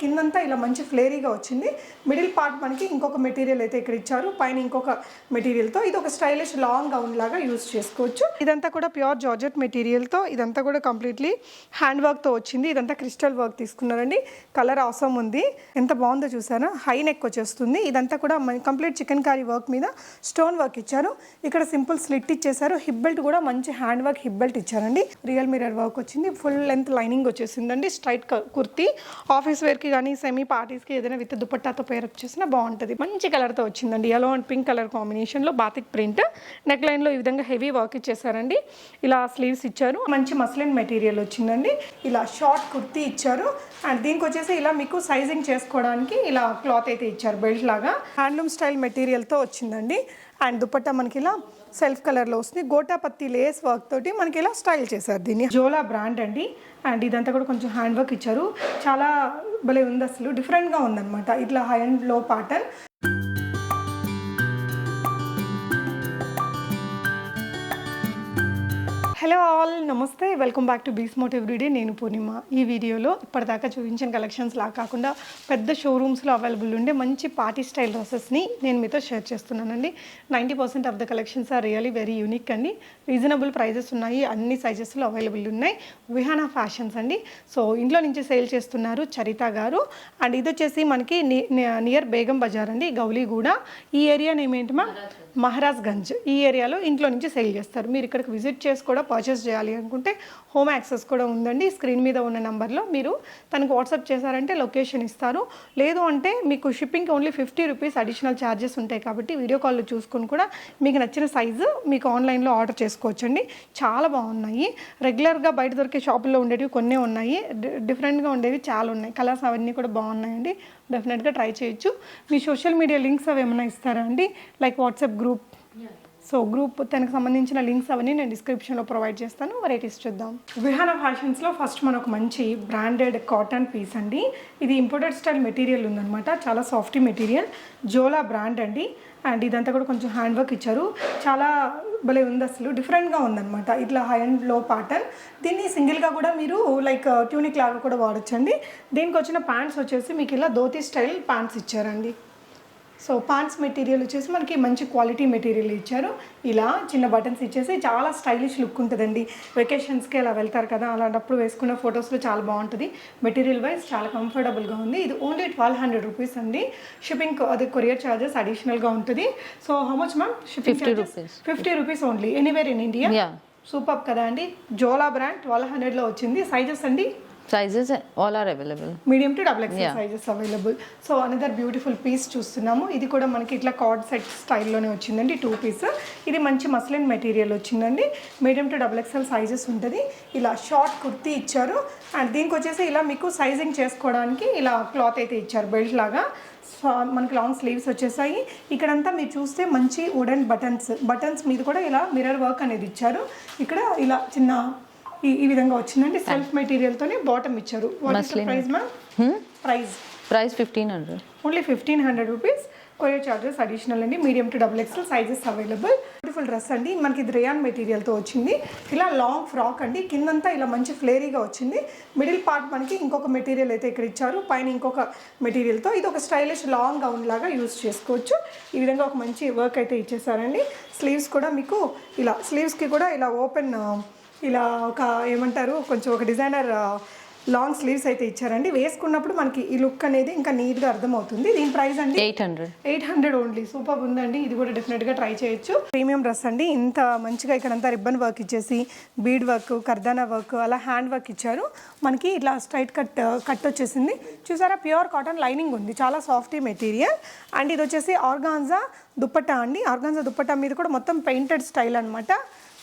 కిందంతా ఇలా మంచి ఫ్లేరీగా వచ్చింది. మిడిల్ పార్ట్ మనకి ఇంకొక మెటీరియల్ అయితే ఇక్కడ ఇచ్చారు, పైన ఇంకొక మెటీరియల్తో ఇది ఒక స్టైలిష్ లాంగ్ గౌన్ లాగా యూజ్ చేసుకోవచ్చు. ఇదంతా కూడా ప్యూర్ జార్జెట్ మెటీరియల్తో, ఇదంతా కూడా కంప్లీట్లీ హ్యాండ్ వర్క్తో వచ్చింది. ఇదంతా క్రిస్టల్ వర్క్ తీసుకున్నారండి. కలర్ అవసరం ఉంది, ఎంత బాగుందో చూసారా. హై నెక్ వచ్చేస్తుంది. ఇదంతా కూడా కంప్లీట్ చికెన్ కారీ వర్క్ మీద స్టోన్ వర్క్ ఇచ్చారు. ఇక్కడ సింపుల్ స్లిట్ ఇచ్చేసారు. హిప్ బెల్ట్ కూడా మంచి హ్యాండ్ వర్క్ హిప్ బెల్ట్ ఇచ్చారండి. రియల్ మిర్రర్ వర్క్ వచ్చింది. ఫుల్ లెంత్ లైనింగ్ వచ్చేసిందండి. స్ట్రైట్ కుర్తీ ఆఫీస్ వేర్కి కానీ సెమీ పార్టీస్కి ఏదైనా విత్ దుపట్టాతో పేరప్ చేసినా బాగుంటుంది. మంచి కలర్తో వచ్చిందండి. యెల్లో అండ్ పింక్ కలర్ కాంబినేషన్లో బాతిక్ ప్రింట్. నెక్ లైన్లో ఈ విధంగా హెవీ వర్క్ ఇచ్చేసారండి. ఇలా స్లీవ్స్ ఇచ్చారు. మంచి మస్లిన్ మెటీరియల్ వచ్చిందండి. ఇలా షార్ట్ కుర్తీ ఇచ్చారు. అండ్ దీనికి వచ్చేసి ఇలా మీకు సైజింగ్ చేసుకోవడానికి ఇలా క్లాత్ అయితే ఇచ్చారు, బెల్ట్ లాగా. హ్యాండ్లూమ్ స్టైల్ మెటీరియల్తో వచ్చిందండి. అండ్ దుపట్టా మనకి ఇలా సెల్ఫ్ కలర్లో వస్తుంది. గోటాపత్తి లేస్ వర్క్ తోటి మనకి ఇలా స్టైల్ చేశారు దీన్ని. జోలా బ్రాండ్ అండి. అండ్ ఇదంతా కూడా కొంచెం హ్యాండ్ వర్క్ ఇచ్చారు. చాలా భలే ఉంది, అసలు డిఫరెంట్గా ఉందన్నమాట. ఇట్లా హై అండ్ లో ప్యాటర్న్. హలో ఆల్, నమస్తే, వెల్కమ్ బ్యాక్ టు బీస్మోట్ ఎవ్రీడే. నేను పూర్ణిమ. ఈ వీడియోలో ఇప్పటిదాకా చూపించిన కలెక్షన్స్ లా కాకుండా పెద్ద షోరూమ్స్లో అవైలబుల్ ఉండే మంచి పార్టీ స్టైల్ డ్రెస్సెస్ని నేను మీతో షేర్ చేస్తున్నానండి. 90% of the collections are really very unique అండి. రీజనబుల్ ప్రైజెస్ ఉన్నాయి, అన్ని సైజెస్లో అవైలబుల్ ఉన్నాయి. విహానా ఫ్యాషన్స్ అండి. సో ఇంట్లో నుంచి సేల్ చేస్తున్నారు చరిత గారు. అండ్ ఇది వచ్చేసి మనకి నియర్ బేగం బజార్ అండి, గౌలీగూడ. ఈ ఏరియా నేమ్ ఏంటమ్మా? మహారాజ్ గంజ్. ఈ ఏరియాలో ఇంట్లో నుంచి సేల్ చేస్తారు. మీరు ఇక్కడికి విజిట్ చేసి కూడా పర్చేస్ చేయాలి అనుకుంటే హోమ్ యాక్సెస్ కూడా ఉందండి. స్క్రీన్ మీద ఉన్న నెంబర్లో మీరు తనకు వాట్సాప్ చేశారంటే లొకేషన్ ఇస్తారు. లేదు అంటే మీకు షిప్పింగ్కి ఓన్లీ 50 రూపీస్ అడిషనల్ ఛార్జెస్ ఉంటాయి. కాబట్టి వీడియో కాల్లో చూసుకొని కూడా మీకు నచ్చిన సైజు మీకు ఆన్లైన్లో ఆర్డర్ చేసుకోవచ్చండి. చాలా బాగున్నాయి. రెగ్యులర్గా బయట దొరికే షాపుల్లో ఉండేవి కొన్నే ఉన్నాయి, డిఫరెంట్గా ఉండేవి చాలా ఉన్నాయి. కలర్స్ అవన్నీ కూడా బాగున్నాయండి. డెఫినెట్గా ట్రై చేయొచ్చు. మీ సోషల్ మీడియా లింక్స్ అవి ఏమైనా ఇస్తారా అండి? Like WhatsApp group. So group తనకు సంబంధించిన లింక్స్ అవన్నీ నేను డిస్క్రిప్షన్లో ప్రొవైడ్ చేస్తాను. వెరైటీస్ చూద్దాం. విహానా ఫ్యాషన్స్లో ఫస్ట్ మనకు మంచి బ్రాండెడ్ కాటన్ పీస్ అండి. ఇది ఇంపోర్టెడ్ స్టైల్ మెటీరియల్ ఉందన్నమాట. చాలా సాఫ్టీ మెటీరియల్. జోలా బ్రాండ్ అండి. అండ్ ఇదంతా కూడా కొంచెం హ్యాండ్ వర్క్ ఇచ్చారు. చాలా భలే ఉంది, అసలు డిఫరెంట్గా ఉందన్నమాట. ఇట్లా హై అండ్ లో ప్యాటర్న్. దీన్ని సింగిల్గా కూడా మీరు లైక్ ట్యూనిక్ లాగా కూడా వాడచ్చండి. దీనికి వచ్చిన ప్యాంట్స్ వచ్చేసి మీకు ఇలా ధోతీ స్టైల్ ప్యాంట్స్ ఇచ్చారండి. సో ప్యాంట్స్ మెటీరియల్ వచ్చేసి మనకి మంచి క్వాలిటీ మెటీరియల్ ఇచ్చారు. ఇలా చిన్న బటన్స్ ఇచ్చేసి చాలా స్టైలిష్ లుక్ ఉంటుందండి. వెకేషన్స్కి అలా వెళ్తారు కదా, అలాంటప్పుడు వేసుకున్న ఫొటోస్లో చాలా బాగుంటుంది. మెటీరియల్ వైజ్ చాలా కంఫర్టబుల్గా ఉంది. ఇది ఓన్లీ 1200 రూపీస్ అండి. షిప్పింగ్ అది కొరియర్ ఛార్జెస్ అడిషనల్గా ఉంటుంది. So how much ma'am? Shipping 50 rupees only, anywhere in India. Super కదా అండి. జోలా బ్రాండ్ 1200లో వచ్చింది. సైజెస్ అండి? Sizes all are available. Medium to XXL sizes available. So another beautiful piece చూస్తున్నాము. ఇది కూడా మనకి ఇట్లా కార్డ్ సెట్ స్టైల్లోనే వచ్చిందండి. 2 పీస్. ఇది మంచి మస్లిన్ మెటీరియల్ వచ్చిందండి. మీడియం టు XXL సైజెస్ ఉంటుంది. ఇలా షార్ట్ కుర్తీ ఇచ్చారు. అండ్ దీనికి వచ్చేసి ఇలా మీకు సైజింగ్ చేసుకోవడానికి ఇలా క్లాత్ అయితే ఇచ్చారు, బెల్ట్ లాగా. మనకి లాంగ్ స్లీవ్స్ వచ్చేసాయి. ఇక్కడంతా మీరు చూస్తే మంచి వుడెన్ బటన్స్ మీద కూడా ఇలా మిర్రర్ వర్క్ అనేది ఇచ్చారు. ఇక్కడ ఇలా చిన్న ఈ విధంగా వచ్చిందండి. సెల్ఫ్ మెటీరియల్తోనే బాటమ్ ఇచ్చారు. Price ma'am? Price 1500. Only 1500 rupees. Courier charges additional అండి. Medium to XXL sizes available. Beautiful dress అండి. మనకి ఇది రేయాన్ మెటీరియల్తో వచ్చింది. ఇలా లాంగ్ ఫ్రాక్ అండి. కిందంతా ఇలా మంచి ఫ్లేరీగా వచ్చింది. మిడిల్ పార్ట్ మనకి ఇంకొక మెటీరియల్ అయితే ఇక్కడ ఇచ్చారు, పైన ఇంకొక మెటీరియల్తో ఇది ఒక స్టైలిష్ లాంగ్ గౌన్ లాగా యూజ్ చేసుకోవచ్చు. ఈ విధంగా ఒక మంచి వర్క్ అయితే ఇచ్చేసారండి. స్లీవ్స్ కూడా మీకు ఇలా స్లీవ్స్కి కూడా ఇలా ఓపెన్ ఇలా ఒక ఏమంటారు కొంచెం ఒక డిజైనర్ లాంగ్ స్లీవ్స్ అయితే ఇచ్చారండి. వేసుకున్నప్పుడు మనకి ఈ లుక్ అనేది ఇంకా నీట్గా అర్థమవుతుంది. దీని ప్రైస్ అండి 800 ఓన్లీ. సూపర్ ఉందండి. ఇది కూడా డెఫినెట్గా ట్రై చేయొచ్చు. ప్రీమియం డ్రెస్ అండి. ఇంత మంచిగా ఇక్కడంతా రిబ్బన్ వర్క్ ఇచ్చేసి బీడ్ వర్క్, కర్దానా వర్క్, అలా హ్యాండ్ వర్క్ ఇచ్చారు. మనకి ఇట్లా స్ట్రైట్ కట్ వచ్చేసింది. చూసారా, ప్యూర్ కాటన్ లైనింగ్ ఉంది. చాలా సాఫ్టీ మెటీరియల్. అండ్ ఇది వచ్చేసి ఆర్గాన్జా దుపట్టా అండి. ఆర్గాన్జా దుపట్టా మీద కూడా మొత్తం పెయింటెడ్ స్టైల్ అనమాట.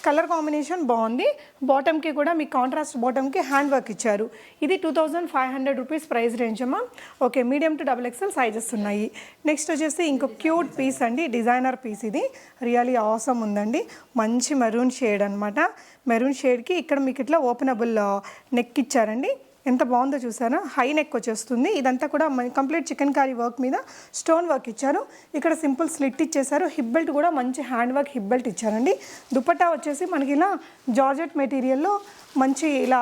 కలర్ కాంబినేషన్ బాగుంది. బాటమ్కి కూడా మీకు కాంట్రాస్ట్ బాటమ్కి హ్యాండ్ వర్క్ ఇచ్చారు. ఇది 2500 రూపీస్ ప్రైస్ రేంజ్ అమ్మా. Okay, medium to XXL sizes ఉన్నాయి. నెక్స్ట్ వచ్చేసి ఇంకో క్యూట్ పీస్ అండి, డిజైనర్ పీస్. ఇది రియలీ ఆసమ్ ఉందండి. మంచి మెరూన్ షేడ్ అనమాట. మెరూన్ షేడ్కి ఇక్కడ మీకు ఇట్లా ఓపెనబుల్ నెక్ ఇచ్చారండి. ఎంత బాగుందో చూసారా. హై నెక్ వచ్చేస్తుంది. ఇదంతా కూడా కంప్లీట్ చికెన్ కారీ వర్క్ మీద స్టోన్ వర్క్ ఇచ్చారు. ఇక్కడ సింపుల్ స్లిట్ ఇచ్చేసారు. హిప్ బెల్ట్ కూడా మంచి హ్యాండ్ వర్క్ హిప్ బెల్ట్ ఇచ్చారండి. దుపట్టా వచ్చేసి మనకి ఇలా జార్జెట్ మెటీరియల్లో మంచి ఇలా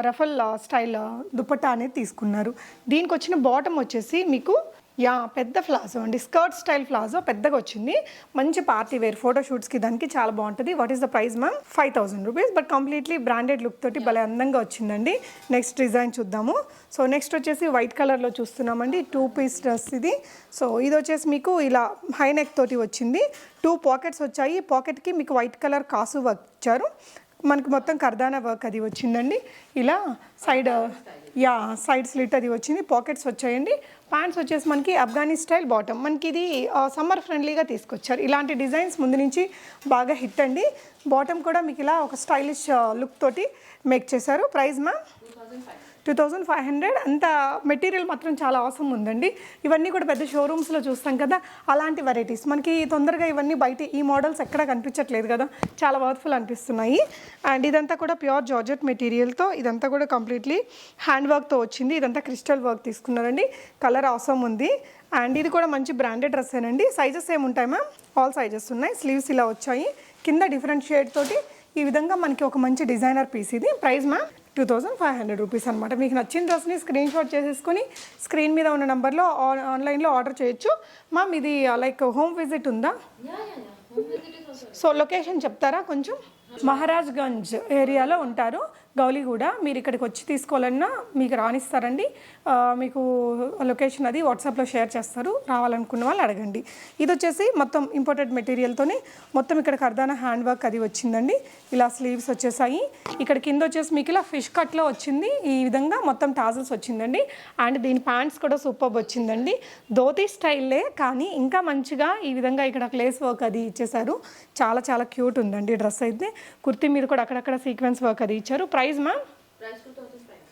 రఫల్ స్టైల్ దుపట్టా అనేది తీసుకున్నారు. దీనికి వచ్చిన బాటమ్ వచ్చేసి మీకు పెద్ద ప్లాజో అండి, స్కర్ట్ స్టైల్ ప్లాజో పెద్దగా వచ్చింది. మంచి పార్టీ వేర్ ఫోటోషూట్స్కి దానికి చాలా బాగుంటుంది. What is the price ma'am? 5,000 rupees. But completely branded look తోటి భలే అందంగా వచ్చిందండి. నెక్స్ట్ డిజైన్ చూద్దాము. సో నెక్స్ట్ వచ్చేసి వైట్ కలర్లో చూస్తున్నామండి. 2 పీస్ డ్రెస్ ఇది. సో ఇది వచ్చేసి మీకు ఇలా హై నెక్ తోటి వచ్చింది. 2 పాకెట్స్ వచ్చాయి. పాకెట్కి మీకు వైట్ కలర్ కాసు వర్క్ ఇచ్చారు. మనకి మొత్తం కర్దానా వర్క్ అది వచ్చిందండి. ఇలా సైడ్ స్లిట్ అది వచ్చింది. పాకెట్స్ వచ్చాయండి. ప్యాంట్స్ వచ్చేసి మనకి అఫ్ఘానీ స్టైల్ బాటమ్. మనకి ఇది సమ్మర్ ఫ్రెండ్లీగా తీసుకొచ్చారు. ఇలాంటి డిజైన్స్ ముందు నుంచి బాగా హిట్ అండి. బాటమ్ కూడా మీకు ఇలా ఒక స్టైలిష్ లుక్ తోటి మేక్ చేశారు. Price ma'am 2,500. అంత మెటీరియల్ మాత్రం చాలా అవసరం ఉందండి. ఇవన్నీ కూడా పెద్ద షోరూమ్స్లో చూస్తాం కదా, అలాంటి వెరైటీస్ మనకి తొందరగా ఇవన్నీ బయట ఈ మోడల్స్ ఎక్కడ కనిపించట్లేదు కదా, చాలా వర్త్ఫుల్ అనిపిస్తున్నాయి. అండ్ ఇదంతా కూడా ప్యూర్ జార్జెట్ మెటీరియల్తో, ఇదంతా కూడా కంప్లీట్లీ హ్యాండ్ వర్క్తో వచ్చింది. ఇదంతా క్రిస్టల్ వర్క్ తీసుకున్నారండి. కలర్ అవసరం ఉంది. అండ్ ఇది కూడా మంచి బ్రాండెడ్ డ్రెస్సేనండి. సైజెస్ ఏముంటాయి మ్యామ్? ఆల్ సైజెస్ ఉన్నాయి. స్లీవ్స్ ఇలా వచ్చాయి. కింద డిఫరెంట్ షేడ్ తోటి ఈ విధంగా మనకి ఒక మంచి డిజైనర్ పీస్ ఇది. ప్రైస్ మ్యామ్ 2,500 రూపీస్ అనమాట. మీకు నచ్చిన డ్రెస్ని స్క్రీన్ షాట్ చేసేసుకొని స్క్రీన్ మీద ఉన్న నెంబర్లో ఆన్లైన్లో ఆర్డర్ చేయొచ్చు. మ్యామ్ ఇది లైక్ హోమ్ విజిట్ ఉందా? సో లొకేషన్ చెప్తారా కొంచెం? మహారాజ్గంజ్ ఏరియాలో ఉంటారు, గౌలిగూడ. మీరు ఇక్కడికి వచ్చి తీసుకోవాలన్నా మీకు రానిస్తారండి. మీకు లొకేషన్ అది వాట్సాప్లో షేర్ చేస్తారు. రావాలనుకున్న వాళ్ళు అడగండి. ఇది వచ్చేసి మొత్తం ఇంపోర్టెడ్ మెటీరియల్తోనే మొత్తం ఇక్కడ కర్దానా హ్యాండ్ వర్క్ అది వచ్చిందండి. ఇలా స్లీవ్స్ వచ్చేసాయి. ఇక్కడ కింద వచ్చేసి మీకు ఇలా ఫిష్ కట్లో వచ్చింది. ఈ విధంగా మొత్తం టాజల్స్ వచ్చిందండి. అండ్ దీని ప్యాంట్స్ కూడా సూపర్ వచ్చిందండి. ధోతీ స్టైల్లే కానీ ఇంకా మంచిగా ఈ విధంగా ఇక్కడ లేస్ వర్క్ అది ఇచ్చేసారు. చాలా చాలా క్యూట్ ఉందండి డ్రెస్ అయితే. కుర్తీ మీద కూడా అక్కడక్కడ సీక్వెన్స్ వర్క్ అది ఇచ్చారు. Price ma'am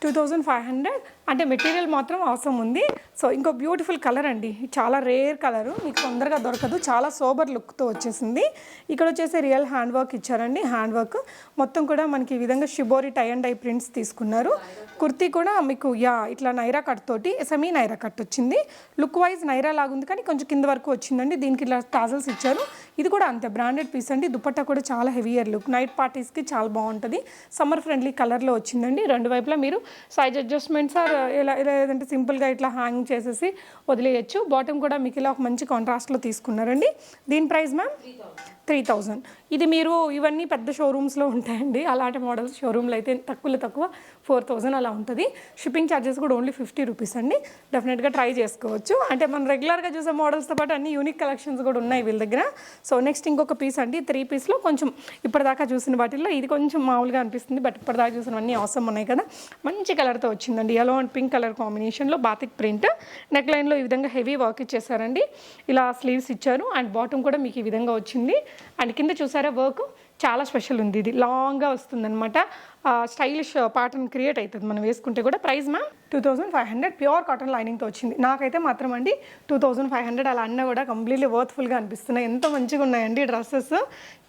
2,500. అంటే మెటీరియల్ మాత్రం అవసరం ఉంది. సో ఇంకో బ్యూటిఫుల్ కలర్ అండి, చాలా రేర్ కలరు, మీకు తొందరగా దొరకదు. చాలా సోబర్ లుక్తో వచ్చేసింది. ఇక్కడ వచ్చేసి రియల్ హ్యాండ్ వర్క్ ఇచ్చారండి. హ్యాండ్ వర్క్ మొత్తం కూడా మనకి ఈ విధంగా shibori tie and dye prints తీసుకున్నారు. కుర్తీ కూడా మీకు ఇట్లా నైరా కట్ తోటి సెమీ నైరా కట్ వచ్చింది. లుక్ వైజ్ నైరా లాగుంది కానీ కొంచెం కింద వరకు వచ్చిందండి. దీనికి ఇలా టాజల్స్ ఇచ్చారు. ఇది కూడా అంతే బ్రాండెడ్ పీస్ అండి. దుపట్టా కూడా చాలా హెవీయర్ లుక్, నైట్ పార్టీస్కి చాలా బాగుంటుంది. సమ్మర్ ఫ్రెండ్లీ కలర్లో వచ్చిందండి. రెండు వైపులా మీరు సైజ్ అడ్జస్ట్మెంట్స్ ఇలా లేదంటే సింపుల్గా ఇట్లా హ్యాంగ్ చేసేసి వదిలేయచ్చు. బాటమ్ కూడా మీకు ఇలా ఒక మంచి కాంట్రాస్ట్లో తీసుకున్నారండి. దీని ప్రైస్ మ్యామ్ 3,000. ఇది మీరు ఇవన్నీ పెద్ద షోరూమ్స్లో ఉంటాయండి. అలాంటి మోడల్స్ షోరూమ్లో అయితే తక్కువ 4,000 అలా ఉంటుంది. షిప్పింగ్ ఛార్జెస్ కూడా ఓన్లీ 50 రూపీస్ అండి. డెఫినెట్గా ట్రై చేసుకోవచ్చు. అంటే మనం రెగ్యులర్గా చూసే మోడల్స్తో పాటు అన్ని యూనిక్ కలెక్షన్స్ కూడా ఉన్నాయి వీళ్ళ దగ్గర. సో నెక్స్ట్ ఇంకొక పీస్ అండి. 3 పీస్లో కొంచెం ఇప్పటిదాకా చూసిన వాటిల్లో ఇది కొంచెం మామూలుగా అనిపిస్తుంది. బట్ ఇప్పటిదాకా చూసినవన్నీ అవసరం ఉన్నాయి కదా. మంచి కలర్తో వచ్చిందండి. యెల్లో అండ్ పింక్ కలర్ కాంబినేషన్లో బాతిక్ ప్రింట్. నెక్ లైన్లో ఈ విధంగా హెవీ వర్క్ ఇచ్చేసారండి. ఇలా స్లీవ్స్ ఇచ్చారు. అండ్ బాటమ్ కూడా మీకు ఈ విధంగా వచ్చింది. అండ్ కింద చూసారా వర్క్ చాలా స్పెషల్ ఉంది. ఇది లాంగ్గా వస్తుందన్నమాట. స్టైలిష్ ప్యాటర్న్ క్రియేట్ అవుతుంది మనం వేసుకుంటే కూడా. Price ma'am 2,500. ప్యూర్ కాటన్ లైనింగ్తో వచ్చింది. నాకైతే మాత్రం అండి 2,500 అలా అన్నా కూడా కంప్లీట్లీ వర్త్ఫుల్గా అనిపిస్తున్నాయి. ఎంతో మంచిగా ఉన్నాయండి డ్రెస్సెస్,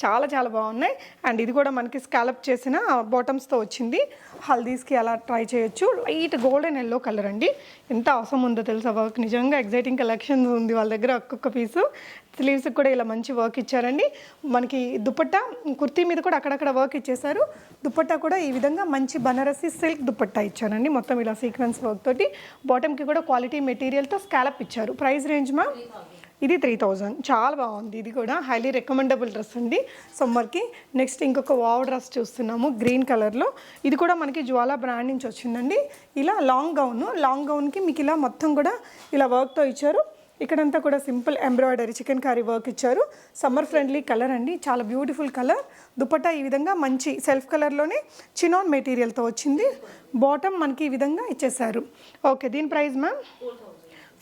చాలా చాలా బాగున్నాయి. అండ్ ఇది కూడా మనకి స్కాలప్ చేసిన బాటమ్స్తో వచ్చింది. హల్దీస్కి అలా ట్రై చేయొచ్చు. లైట్ గోల్డెన్ ఎల్లో కలర్ అండి. ఎంత అవసరం ఉందో తెలుసా వర్క్. నిజంగా ఎగ్జైటింగ్ కలెక్షన్ ఉంది వాళ్ళ దగ్గర. ఒక్కొక్క పీసు స్లీవ్స్కి కూడా ఇలా మంచి వర్క్ ఇచ్చారండి. మనకి దుపట్టా కుర్తీ మీద కూడా అక్కడక్కడ వర్క్ ఇచ్చేసారు. దుపట్టా కూడా ఈ విధంగా మంచి బనారసి సిల్క్ దుపట్టా ఇచ్చారండి. మొత్తం ఇలా సీక్వెన్స్ వర్క్ తోటి. బాటమ్కి కూడా క్వాలిటీ మెటీరియల్తో స్కాలప్ ఇచ్చారు. ప్రైస్ రేంజ్ మా ఇది 3,000. చాలా బాగుంది. ఇది కూడా హైలీ రికమెండబుల్ డ్రెస్ అండి సమ్మర్కి. నెక్స్ట్ ఇంకొక వావ్ డ్రెస్ చూస్తున్నాము గ్రీన్ కలర్లో. ఇది కూడా మనకి జ్వాలా బ్రాండ్ నుంచి వచ్చిందండి. ఇలా లాంగ్ గౌన్కి మీకు ఇలా మొత్తం కూడా ఇలా వర్క్తో ఇచ్చారు. ఇక్కడంతా కూడా simple embroidery chicken curry work ఇచ్చారు. సమ్మర్ ఫ్రెండ్లీ కలర్ అండి, చాలా బ్యూటిఫుల్ కలర్. దుపట్టా ఈ విధంగా మంచి సెల్ఫ్ కలర్లోనే చినాన్ మెటీరియల్తో వచ్చింది. బాటమ్ మనకి ఈ విధంగా ఇచ్చేసారు. ఓకే, దీని ప్రైస్ మ్యామ్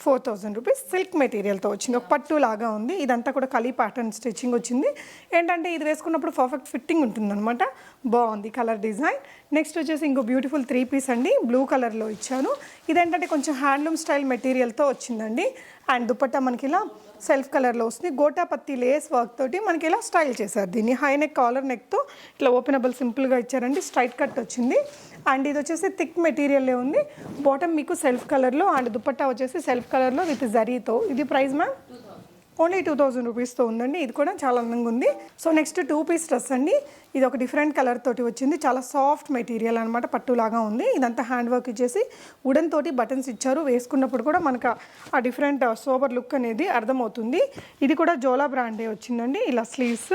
4,000 రూపీస్. సిల్క్ మెటీరియల్తో వచ్చింది. ఒక పట్టు లాగా ఉంది. ఇదంతా కూడా కలీ ప్యాటర్న్ స్టిచ్చింగ్ వచ్చింది. ఏంటంటే ఇది వేసుకున్నప్పుడు పర్ఫెక్ట్ ఫిట్టింగ్ ఉంటుందన్నమాట. బాగుంది కలర్ డిజైన్. నెక్స్ట్ వచ్చేసి ఇంకో బ్యూటిఫుల్ 3 పీస్ అండి. బ్లూ కలర్లో ఇచ్చాను. ఇదేంటంటే కొంచెం హ్యాండ్లూమ్ స్టైల్ మెటీరియల్తో వచ్చిందండి. అండ్ దుపట్టా మనకి ఇలా సెల్ఫ్ కలర్లో వస్తుంది. గోటాపత్తి లేస్ వర్క్ తోటి మనకి ఇలా స్టైల్ చేశారు దీన్ని. హై నెక్ కాలర్ నెక్తో ఇట్లా ఓపెనబుల్ సింపుల్గా ఇచ్చారండి. స్ట్రైట్ కట్ వచ్చింది. అండ్ ఇది వచ్చేసి థిక్ మెటీరియల్లే ఉంది. బాటమ్ మీకు సెల్ఫ్ కలర్లో అండ్ దుపట్టా వచ్చేసి సెల్ఫ్ కలర్లో విత్ జరీతో. ఇది ప్రైస్ మ్యామ్ ఓన్లీ 2000 రూపీస్తో ఉందండి. ఇది కూడా చాలా అందంగా ఉంది. సో నెక్స్ట్ 2 పీస్ డ్రెస్ అండి. ఇది ఒక డిఫరెంట్ కలర్ తోటి వచ్చింది. చాలా సాఫ్ట్ మెటీరియల్ అనమాట, పట్టులాగా ఉంది. ఇదంతా హ్యాండ్ వర్క్ ఇచ్చేసి వుడెన్ తోటి బటన్స్ ఇచ్చారు. వేసుకున్నప్పుడు కూడా మనకు ఆ డిఫరెంట్ సోబర్ లుక్ అనేది అర్థమవుతుంది. ఇది కూడా జోలా బ్రాండే వచ్చిందండి. ఇలా స్లీవ్స్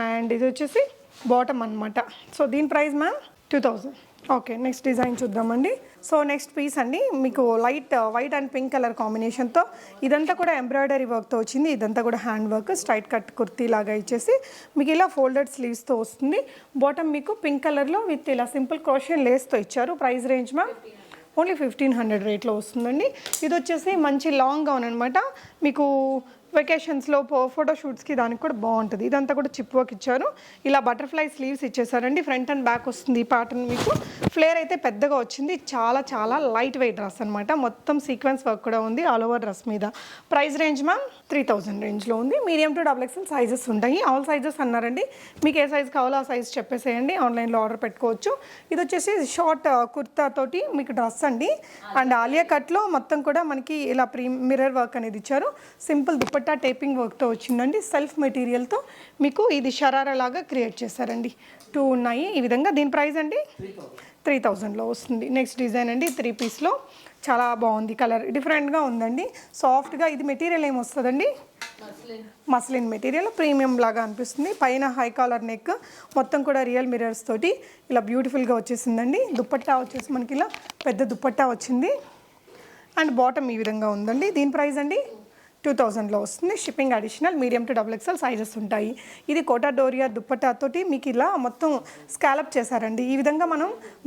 అండ్ ఇది వచ్చేసి బాటమ్ అనమాట. సో దీని price ma'am 2000. Okay, next design చూద్దామండి. సో నెక్స్ట్ పీస్ అండి, మీకు light white and pink colour కాంబినేషన్తో ఇదంతా కూడా ఎంబ్రాయిడరీ వర్క్తో వచ్చింది. ఇదంతా కూడా hand work, straight cut kurti లాగా ఇచ్చేసి మీకు ఇలా ఫోల్డెడ్ స్లీవ్స్తో వస్తుంది. బాటమ్ మీకు పింక్ కలర్లో విత్ ఇలా సింపుల్ క్రోషియన్ లేస్తో ఇచ్చారు. ప్రైస్ రేంజ్ మ్యామ్ ఓన్లీ 1500 రేట్లో వస్తుందండి. ఇది వచ్చేసి మంచి లాంగ్ గౌన్ అనమాట. మీకు వెకేషన్స్లో ఫోటోషూట్స్కి దానికి కూడా బాగుంటుంది. ఇదంతా కూడా చిప్ వర్క్ ఇచ్చారు. ఇలా బటర్ఫ్లై స్లీవ్స్ ఇచ్చేసారండి. ఫ్రంట్ అండ్ బ్యాక్ వస్తుంది ఈ ప్యాటర్న్. మీకు ఫ్లేర్ అయితే పెద్దగా వచ్చింది. చాలా చాలా లైట్ వెయిట్ డ్రెస్ అనమాట. మొత్తం సీక్వెన్స్ వర్క్ కూడా ఉంది ఆల్ ఓవర్ డ్రెస్ మీద. ప్రైస్ రేంజ్ మ్యామ్ 3000 రేంజ్లో ఉంది. మీడియం టు XXL సైజెస్ ఉంటాయి. ఆల్ సైజెస్ అన్నారండి. మీకు ఏ సైజ్ కావాలో ఆ సైజ్ చెప్పేసేయండి, ఆన్లైన్లో ఆర్డర్ పెట్టుకోవచ్చు. ఇది వచ్చేసి షార్ట్ కుర్తా తోటి మీకు డ్రెస్ అండి. అండ్ ఆలియా కట్లో మొత్తం కూడా మనకి ఇలా మిర్రర్ వర్క్ అనేది ఇచ్చారు. సింపుల్ దుపట్టా టేపింగ్ వర్క్తో వచ్చిందండి. సెల్ఫ్ మెటీరియల్తో మీకు ఇది షరారా లాగా క్రియేట్ చేశారండి. 2 ఉన్నాయి ఈ విధంగా. దీని ప్రైస్ అండి 3000లో వస్తుంది. నెక్స్ట్ డిజైన్ అండి 3 పీస్లో చాలా బాగుంది. కలర్ డిఫరెంట్గా ఉందండి. సాఫ్ట్గా ఇది మెటీరియల్ ఏమొస్తుందండి, మస్లిన్ మెటీరియల్, ప్రీమియం లాగా అనిపిస్తుంది. పైన హై కాలర్ నెక్, మొత్తం కూడా రియల్ మిర్రర్స్ తోటి ఇలా బ్యూటిఫుల్గా వచ్చేసిందండి. దుపట్టా వచ్చేసి మనకి ఇలా పెద్ద దుపట్టా వచ్చింది. అండ్ బాటమ్ ఈ విధంగా ఉందండి. దీని ప్రైస్ అండి 2000లో వస్తుంది. Shipping additional. Medium to XXL sizes ఉంటాయి. ఇది కోటా డోరియా దుప్పటాతోటి మీకు ఇలా మొత్తం స్కాలప్ చేశారండి. ఈ విధంగా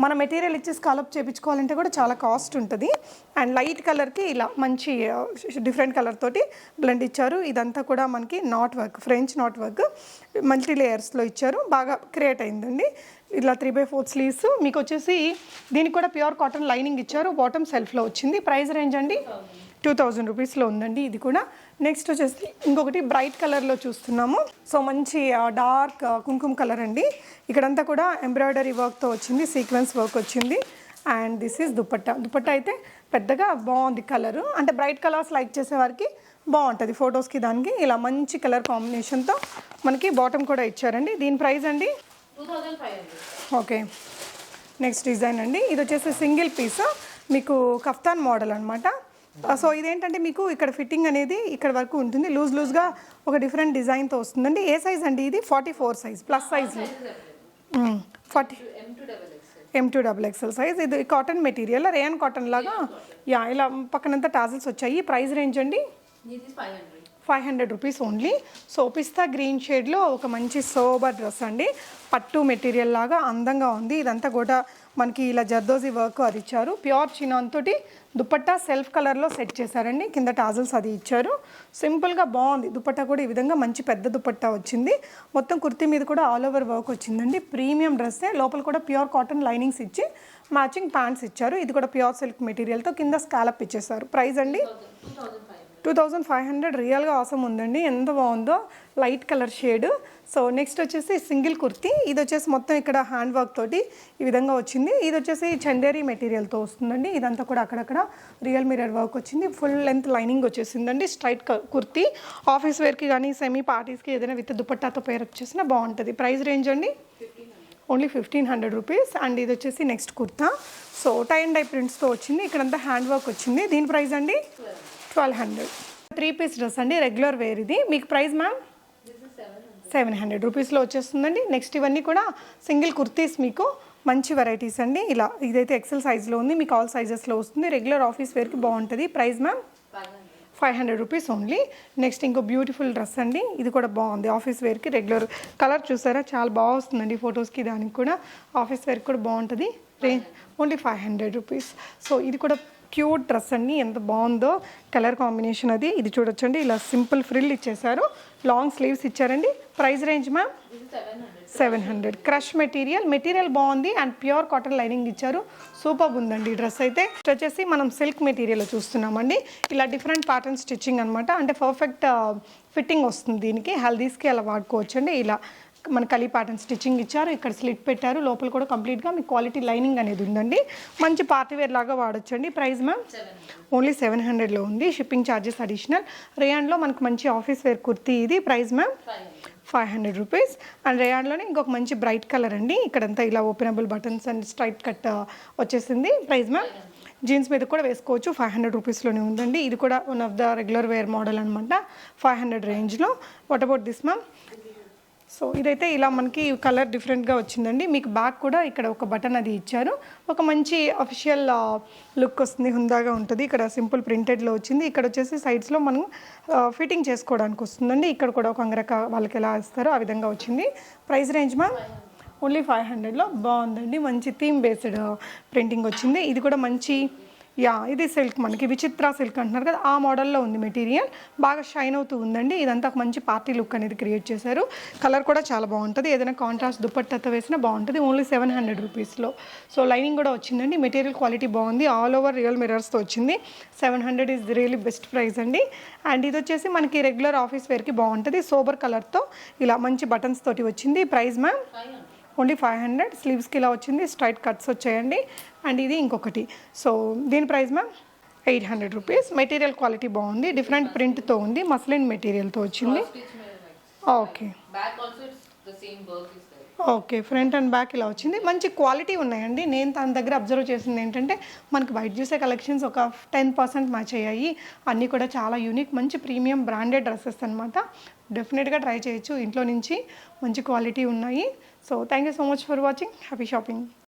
మన మెటీరియల్ ఇచ్చి స్కాలప్ చేయించుకోవాలంటే కూడా చాలా కాస్ట్ ఉంటుంది. అండ్ లైట్ కలర్కి ఇలా మంచి డిఫరెంట్ కలర్ తోటి బ్లెండ్ ఇచ్చారు. ఇదంతా కూడా మనకి knot work, French knot work multi లేయర్స్లో ఇచ్చారు. బాగా క్రియేట్ అయిందండి. ఇలా 3/4 స్లీవ్స్ మీకు వచ్చేసి దీనికి కూడా ప్యూర్ కాటన్ లైనింగ్ ఇచ్చారు. బాటమ్ సెల్ఫ్లో వచ్చింది. ప్రైస్ రేంజ్ అండి 2000 రూపీస్లో ఉందండి. ఇది కూడా నెక్స్ట్ వచ్చేసి ఇంకొకటి బ్రైట్ కలర్లో చూస్తున్నాము. సో మంచి డార్క్ కుంకుమ కలర్ అండి. ఇక్కడంతా కూడా ఎంబ్రాయిడరీ వర్క్తో వచ్చింది, సీక్వెన్స్ వర్క్ వచ్చింది. And this is dupatta. Dupatta అయితే పెద్దగా బాగుంది కలరు. అంటే బ్రైట్ కలర్స్ లైక్ చేసేవారికి బాగుంటుంది ఫొటోస్కి. దానికి ఇలా మంచి కలర్ కాంబినేషన్తో మనకి బాటమ్ కూడా ఇచ్చారండి. దీని ప్రైస్ అండి 2500. ఓకే, నెక్స్ట్ డిజైన్ అండి. ఇది వచ్చేసి సింగిల్ పీస్ మీకు కఫ్తాన్ మోడల్ అనమాట. సో ఇదేంటంటే మీకు ఇక్కడ ఫిట్టింగ్ అనేది ఇక్కడ వరకు ఉంటుంది. లూజ్గా ఒక డిఫరెంట్ డిజైన్తో వస్తుందండి. ఏ సైజ్ అండి ఇది? 44 size plus size 40 M2XXL size. ఇది కాటన్ మెటీరియల్, రేయన్ కాటన్ లాగా ఇలా పక్కనంతా టాజిల్స్ వచ్చాయి. ప్రైస్ రేంజ్ అండి 500 రూపీస్ ఓన్లీ. సో పిస్తా గ్రీన్ షేడ్లో ఒక మంచి సోబర్ డ్రెస్ అండి. పట్టు మెటీరియల్ లాగా అందంగా ఉంది. ఇదంతా కూడా మనకి ఇలా జర్దోజీ వర్క్ అది ఇచ్చారు. ప్యూర్ చినాన్ తోటి దుపట్టా సెల్ఫ్ కలర్లో సెట్ చేశారండి. కింద టాజల్స్ అది ఇచ్చారు. సింపుల్గా బాగుంది. దుపట్టా కూడా ఈ విధంగా మంచి పెద్ద దుపట్టా వచ్చింది. మొత్తం కుర్తీ మీద కూడా ఆల్ ఓవర్ వర్క్ వచ్చిందండి. ప్రీమియం డ్రెస్సే. లోపల కూడా ప్యూర్ కాటన్ లైనింగ్స్ ఇచ్చి మ్యాచింగ్ ప్యాంట్స్ ఇచ్చారు. ఇది కూడా ప్యూర్ సిల్క్ మెటీరియల్తో కింద స్కాలప్ ఇచ్చేసారు. ప్రైస్ అండి 2500. రియల్గా అవసరం ఉందండి. ఎంత బాగుందో light colour shade. So next వచ్చేసి సింగిల్ కుర్తీ. ఇది వచ్చేసి మొత్తం ఇక్కడ హ్యాండ్ వర్క్ తోటి ఈ విధంగా వచ్చింది. ఇది వచ్చేసి చందేరి మెటీరియల్తో వస్తుందండి. ఇదంతా కూడా అక్కడక్కడ రియల్ మిర్రర్ వర్క్ వచ్చింది. ఫుల్ లెంత్ లైనింగ్ వచ్చేసిందండి. స్ట్రైట్ కుర్తీ ఆఫీస్ వేర్కి కానీ సెమీ పార్టీస్కి ఏదైనా విత్ దుపట్టాతో పేరప్ చేసినా బాగుంటుంది. ప్రైస్ రేంజ్ అండి ఓన్లీ 1500 రూపీస్. అండ్ ఇది వచ్చేసి next kurta. So tie and dye ప్రింట్స్తో వచ్చింది. ఇక్కడంతా హ్యాండ్ వర్క్ వచ్చింది. దీని ప్రైస్ అండి 1200. 3 పీస్ డ్రెస్ అండి, రెగ్యులర్ వేర్. ఇది మీకు ప్రైస్ మ్యామ్ 700 రూపీస్లో వచ్చేస్తుందండి. నెక్స్ట్ ఇవన్నీ కూడా సింగిల్ కుర్తీస్, మీకు మంచి వెరైటీస్ అండి. ఇలా ఇదైతే XL సైజ్లో ఉంది. మీకు ఆల్ సైజెస్లో వస్తుంది. రెగ్యులర్ ఆఫీస్ వేర్కి బాగుంటుంది. Price ma'am 500 rupees only. Next ఇంకో బ్యూటిఫుల్ డ్రెస్ అండి. ఇది కూడా బాగుంది ఆఫీస్ వేర్కి. రెగ్యులర్ కలర్ చూసారా, చాలా బాగా వస్తుందండి ఫొటోస్కి. దానికి కూడా ఆఫీస్ వేర్కి కూడా బాగుంటుంది. Range only 500 rupees. సో ఇది కూడా క్యూట్ డ్రెస్ అండి. ఎంత బాగుందో కలర్ కాంబినేషన్ అది. ఇది చూడొచ్చండి. ఇలా సింపుల్ ఫ్రిల్ ఇచ్చేసారు. లాంగ్ స్లీవ్స్ ఇచ్చారండి. Price range ma'am 700. Crush material బాగుంది. అండ్ ప్యూర్ కాటన్ లైనింగ్ ఇచ్చారు. సూపర్ ఉందండి డ్రెస్ అయితే. వచ్చేసి మనం సిల్క్ మెటీరియల్ చూస్తున్నామండి. ఇలా డిఫరెంట్ ప్యాటర్న్ స్టిచ్చింగ్ అనమాట. అంటే పర్ఫెక్ట్ ఫిట్టింగ్ వస్తుంది దీనికి. హల్దీస్కి అలా వాడుకోవచ్చు అండి. ఇలా మన కలీ ప్యాటర్న్ స్టిచ్చింగ్ ఇచ్చారు, ఇక్కడ స్లిట్ పెట్టారు, లోపల కూడా కంప్లీట్గా మీకు క్వాలిటీ లైనింగ్ అనేది ఉందండి. మంచి పార్టీ వేర్ లాగా వాడొచ్చండి. ప్రైస్ మ్యామ్ ఓన్లీ 700లో ఉంది, షిప్పింగ్ ఛార్జెస్ అడిషనల్. రేయాన్లో మనకు మంచి ఆఫీస్ వేర్ కుర్తీ ఇది. Price ma'am 500 rupees. అండ్ రేయాన్లోనే ఇంకొక మంచి బ్రైట్ కలర్ అండి, ఇక్కడంతా ఇలా openable buttons and straight cut వచ్చేసింది. ప్రైస్ మ్యామ్ జీన్స్ మీద కూడా వేసుకోవచ్చు, 500 రూపీస్లోనే ఉందండి. ఇది కూడా one of the regular wear model అనమాట, 500 రేంజ్లో. What about this ma'am? So ఇదైతే ఇలా మనకి కలర్ డిఫరెంట్గా వచ్చిందండి. మీకు బ్యాక్ కూడా ఇక్కడ ఒక బటన్ అది ఇచ్చారు, ఒక మంచి అఫిషియల్ లుక్ వస్తుంది, హుందాగా ఉంటుంది. ఇక్కడ సింపుల్ ప్రింటెడ్లో వచ్చింది, ఇక్కడ వచ్చేసి సైడ్స్లో మనం ఫిట్టింగ్ చేసుకోవడానికి వస్తుందండి. ఇక్కడ కూడా ఒక అంగరక వాళ్ళకి ఎలా ఇస్తారో ఆ విధంగా వచ్చింది. ప్రైస్ రేంజ్ మ్యామ్ ఓన్లీ 500లో. బాగుందండి, మంచి థీమ్ బేస్డ్ ప్రింటింగ్ వచ్చింది. ఇది కూడా మంచి ఇది సిల్క్, మనకి విచిత్ర సిల్క్ అంటున్నారు కదా, ఆ మోడల్లో ఉంది మెటీరియల్, బాగా షైన్ అవుతూ ఉందండి. ఇదంతా ఒక మంచి పార్టీ లుక్ అనేది క్రియేట్ చేశారు. కలర్ కూడా చాలా బాగుంటుంది, ఏదైనా కాంట్రాస్ట్ దుపట్టాతో వేసినా బాగుంటుంది. ఓన్లీ 700 రూపీస్లో. సో లైనింగ్ కూడా వచ్చిందండి, మెటీరియల్ క్వాలిటీ బాగుంది, ఆల్ ఓవర్ రియల్ మిరర్స్తో వచ్చింది. 700 ఈజ్ రియలీ బెస్ట్ ప్రైస్ అండి. అండ్ ఇది వచ్చేసి మనకి రెగ్యులర్ ఆఫీస్ వేర్కి బాగుంటుంది, సోబర్ కలర్తో ఇలా మంచి బటన్స్ తోటి వచ్చింది. Price ma'am only 500. స్లీవ్స్కి ఇలా వచ్చింది, స్ట్రైట్ కట్స్ వచ్చాయండి. అండ్ ఇది ఇంకొకటి, సో దీని price ma'am 800 rupees. Material quality బాగుంది, డిఫరెంట్ ప్రింట్తో ఉంది, మస్లిన్ మెటీరియల్తో వచ్చింది. Okay okay, front and back ఇలా వచ్చింది, మంచి క్వాలిటీ ఉన్నాయండి. నేను తన దగ్గర అబ్జర్వ్ చేసింది ఏంటంటే మనకి బయట చూసే కలెక్షన్స్ ఒక 10% మ్యాచ్ అయ్యాయి, అన్నీ కూడా చాలా యూనిక్, మంచి ప్రీమియం బ్రాండెడ్ డ్రెస్సెస్ అనమాట. డెఫినెట్గా ట్రై చేయొచ్చు, ఇంట్లో నుంచి మంచి క్వాలిటీ ఉన్నాయి. So thank you so much for watching, happy shopping.